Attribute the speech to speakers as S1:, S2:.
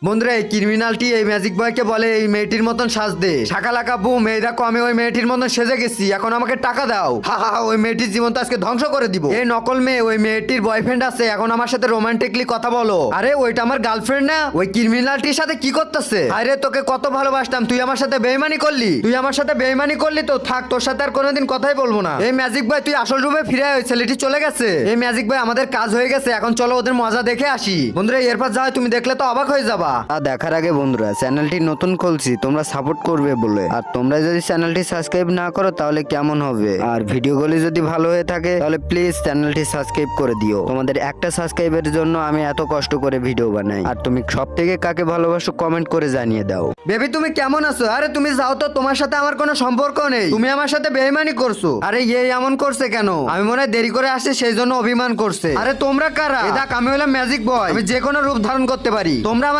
S1: বন্ধুরা এই ক্রিমিনালটি এই ম্যাজিক বয়কে বলে এই মেয়েটির মতন সাজ দে, শাকালাকা বুম, এই দেখো আমি ওই মেয়েটির মতন সেজে গেছি, এখন আমাকে টাকা দাও। হা হা, ওই মেয়েটির জীবন তো আজকে ধ্বংস করে দিব। এই নকল মেয়ে, ওই মেয়েটির বয়ফ্রেন্ড আছে, এখন আমার সাথে রোমান্টিকলি কথা বলো। আরে ওইটা আমার গার্লফ্রেন্ড না, ওই ক্রিমিনালটির সাথে কি করতেছে? আরে তোকে কত ভালোবাসতাম, তুই আমার সাথে বেইমানি করলি, তো থাক, তোর সাথে আর কোনোদিন কথাই বলবো না। এই ম্যাজিক বয় তুই আসল রূপে ফিরে আয়, ওই ছেলেটি চলে গেছে। এই ম্যাজিক বয় আমাদের কাজ হয়ে গেছে, এখন চলো ওদের মজা দেখে আসি। বন্ধুরা এরপর যা হয় তুমি দেখলে তো অবাক হয়ে যাবা।
S2: দেখার আগে বন্ধুরা চ্যানেলটি নতুন খুলছি, তোমরা সাপোর্ট করবে বলে, আর তোমরা যদি চ্যানেলটি সাবস্ক্রাইব না করো তাহলে কেমন হবে? আর ভিডিওগুলি যদি ভালো হয়ে থাকে তাহলে প্লিজ চ্যানেলটি সাবস্ক্রাইব করে দিও। তোমাদের একটা সাবস্ক্রাইবের জন্য আমি এত কষ্ট করে ভিডিও বানাই। আর তুমি সব থেকে কাকে ভালোবাসো কমেন্ট করে জানিয়ে দাও।
S1: বেবি তুমি কেমন আছো? আরে তুমি যাও তো, তোমার সাথে আমার কোনো সম্পর্ক নেই, তুমি আমার সাথে বেইমানি করছো। আরে এই এমন করছে কেন? আমি মনে হয় দেরি করে আসছি সেই জন্য অভিমান করছে। আরে তোমরা কারা? দেখ আমি হলাম ম্যাজিক বয়, আমি যে কোনো রূপ ধারণ করতে পারি, তোমরা আমার